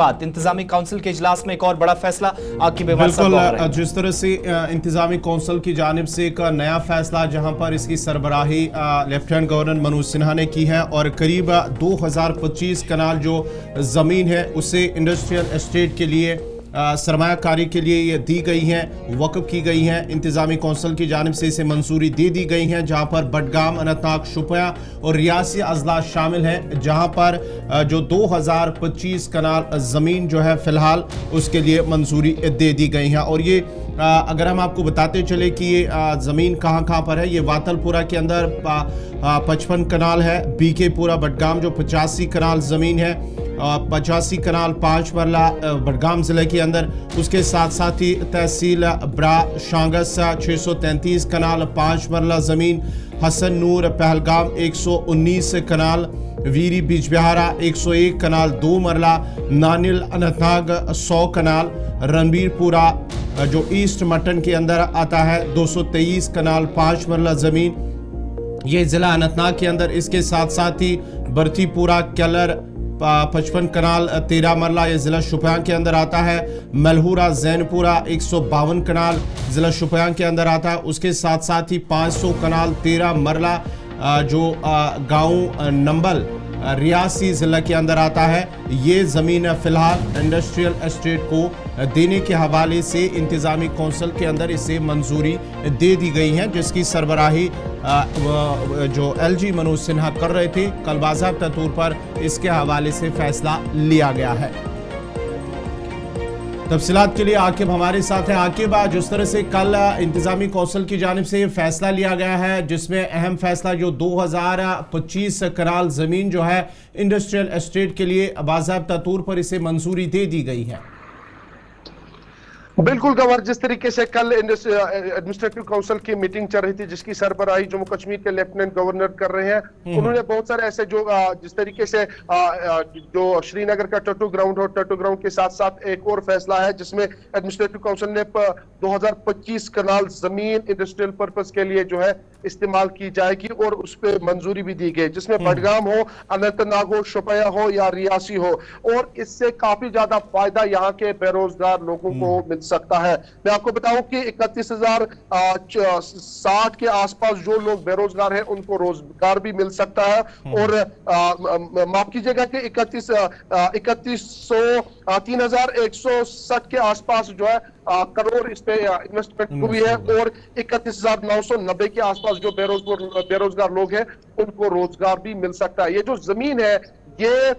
बात इंतजामी काउंसिल के इजलास में एक और बड़ा फैसला आपकी बिल्कुल जिस तरह से इंतजामी काउंसिल की जानिब से एक नया फैसला जहां पर इसकी सरबराही लेफ्टिनेंट गवर्नर मनोज सिन्हा ने की है और करीब 2025 कनाल जो ज़मीन है उसे इंडस्ट्रियल एस्टेट के लिए सरमायाकारी के लिए ये दी गई हैं, वक्फ की गई हैं। इंतजामी कौंसिल की जानिब से इसे मंजूरी दे दी गई है, जहां पर बडगाम, अनंतनाग, शुपिया और रियासी अजला शामिल हैं, जहां पर जो 2025 कनाल ज़मीन जो है फ़िलहाल उसके लिए मंजूरी दे दी गई है। और ये अगर हम आपको बताते चले कि ये ज़मीन कहाँ कहाँ पर है, ये वातलपुरा के अंदर 55 कनाल है, बीकेपुरा बडगाम जो 85 कनाल ज़मीन है, 85 कनाल 5 मरला बडगाम ज़िले के अंदर। उसके साथ साथ ही तहसील ब्रा शांगस 633 कनाल 5 मरला ज़मीन, हसन नूर पहलगाम 119 कनाल, वीरी बिजबिहारा 101 कनाल 2 मरला, नानिल अनंतनाग 100 कनाल, रणबीरपुरा जो ईस्ट मटन के अंदर आता है 223 कनाल 5 मरला ज़मीन, ये ज़िला अनंतनाग के अंदर। इसके साथ साथ ही बरतीपुरा केलर 55 कनाल 13 मरला, ये ज़िला शुपियां के अंदर आता है। मलहूरा जैनपुरा 152 कनाल ज़िला शुपियां के अंदर आता है। उसके साथ साथ ही 500 कनाल 13 मरला जो गांव नंबल रियासी ज़िला के अंदर आता है। ये ज़मीन फ़िलहाल इंडस्ट्रियल एस्टेट को देने के हवाले से इंतज़ामी कौंसिल के अंदर इसे मंजूरी दे दी गई है, जिसकी सरबराही जो एलजी मनोज सिन्हा कर रहे थे। कल बाज़ाब्ता तौर पर इसके हवाले से फैसला लिया गया है। तफसीलात के लिए आकिब हमारे साथ हैं। आकिब, जिस तरह से कल इंतजामी कौंसिल की जानिब से ये फैसला लिया गया है, जिसमें अहम फैसला जो 2025 कनाल ज़मीन जो है इंडस्ट्रियल एस्टेट के लिए बाज़ाब्ता तौर पर इसे मंजूरी दे दी गई है। बिल्कुल गवर, जिस तरीके से कल एडमिनिस्ट्रेटिव काउंसिल की मीटिंग चल रही थी, जिसकी सरबराही जम्मू कश्मीर के लेफ्टिनेंट गवर्नर कर रहे हैं, उन्होंने बहुत सारे ऐसे जो जिस तरीके से जो श्रीनगर का टट्टू ग्राउंड हो, टट्टू ग्राउंड के साथ साथ एक और फैसला है जिसमें एडमिनिस्ट्रेटिव काउंसिल ने 2025 कनाल जमीन इंडस्ट्रियल पर्पस के लिए जो है इस्तेमाल की जाएगी और उस पर मंजूरी भी दी गई, जिसमें बडगाम हो, अनंतनाग हो, शुपिया हो या रियासी हो। और इससे काफी ज्यादा फायदा यहाँ के बेरोजगार लोगों को मिल सकता है। मैं आपको बताऊं कि 31,060 के आसपास जो लोग बेरोजगार हैं उनको रोजगार भी मिल सकता है। और माफ कीजिएगा कि 3,160 के आसपास जो है करोड़ इस पे इन्वेस्टमेंट हुई है और 31,990 के आसपास जो बेरोजगार लोग हैं उनको रोजगार भी मिल सकता है। ये जो जमीन है ये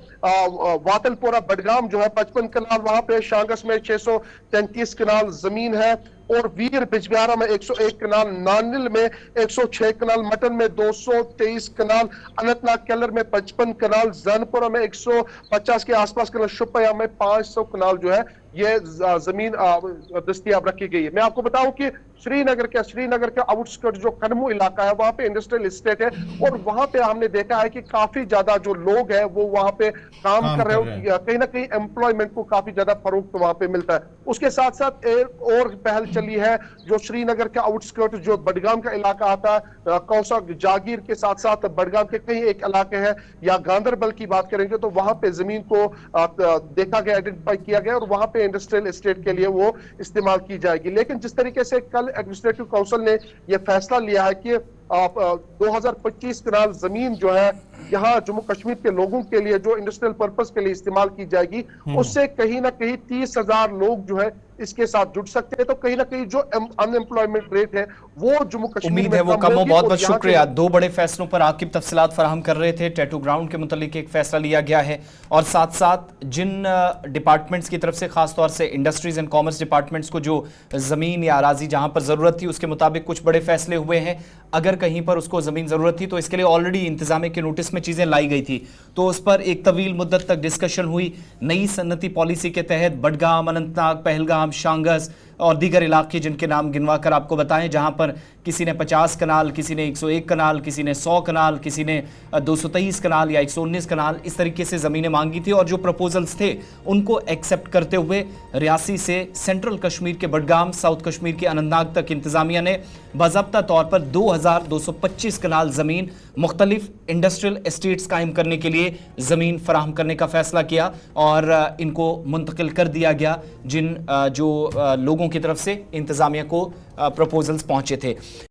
वातलपुरा बडगाम जो है 55 कनाल, वहां पे शांगस में 633 कनाल जमीन है और वीर बिजबिहारा में 101 कनाल, नानिल में 106 कनाल, मटन में 223 कनाल, अनंतनाग केलर में 55 कनाल, जैनपुरा में 150 के आसपास कनाल, शुपिया में 500 कनाल जो है ये जमीन दस्तयाब रखी गई है। मैं आपको बताऊं कि श्रीनगर के आउटस्कर्ट जो कनमू इलाका है वहां पे इंडस्ट्रियल एस्टेट है और वहां पे हमने देखा है कि काफी ज्यादा जो लोग हैं वो वहां पे काम कर रहे हो, कहीं ना कहीं एम्प्लॉयमेंट को काफी ज्यादा फरोग तो वहां पे मिलता है। उसके साथ साथ एक और पहल चली है जो श्रीनगर के आउटस्कर्ट जो बडगाम का इलाका आता है, कौसा जागीर के साथ साथ बडगाम के कई एक इलाके हैं या गांधरबल की बात करेंगे तो वहां पे जमीन को देखा गया, आइडेंटिफाई किया गया और वहां पे इंडस्ट्रियल एस्टेट के लिए वो इस्तेमाल की जाएगी। लेकिन जिस तरीके से कल एडमिनिस्ट्रेटिव काउंसिल ने यह फैसला लिया है कि 2025 कनाल जमीन जो है यहाँ जम्मू कश्मीर के लोगों के लिए जो इंडस्ट्रियल पर्पस के लिए इस्तेमाल की जाएगी, उससे कहीं ना कहीं 30,000 लोग जो है इसके साथ जुड़ सकते हैं। तो कहीं ना कहीं जो अनएम्प्लॉयमेंट रेट है वो जम्मू कश्मीर उम्मीद है वो कम हो। बहुत बहुत शुक्रिया। दो बड़े फैसलों पर आकिब तफसीलात फराहम कर रहे थे। टैटू ग्राउंड के मुतालिक एक फैसला लिया गया है और साथ साथ जिन डिपार्टमेंट्स की तरफ से खासतौर से इंडस्ट्रीज एंड कॉमर्स डिपार्टमेंट्स को जो जमीन या अराजी जहां पर जरूरत थी उसके मुताबिक कुछ बड़े फैसले हुए हैं। अगर कहीं पर उसको जमीन जरूरत थी तो इसके लिए ऑलरेडी इंतजामे के नोटिस में चीजें लाई गई थी, तो उस पर एक तवील मुद्दत तक डिस्कशन हुई। नई सन्नती पॉलिसी के तहत बडगाम, अनंतनाग, पहलगाम, शांगस और दीगर इलाके जिनके नाम गिनवा कर आपको बताएं, जहां पर किसी ने 50 कनाल, किसी ने 101 कनाल, किसी ने 100 कनाल, किसी ने 223 कनाल या 119 कनाल, इस तरीके से ज़मीनें मांगी थी। और जो प्रपोजल्स थे उनको एक्सेप्ट करते हुए रियासी से सेंट्रल कश्मीर के बडगाम, साउथ कश्मीर के अनंतनाग तक इंतजामिया ने बाज़ाब्ता तौर पर 2225 कनाल ज़मीन मुख्तलिफ इंडस्ट्रियल एस्टेट्स कायम करने के लिए ज़मीन फराहम करने का फैसला किया और इनको मुंतकिल कर दिया गया जिन जो लोगों की तरफ से इंतजामिया को प्रपोजल्स पहुंचे थे।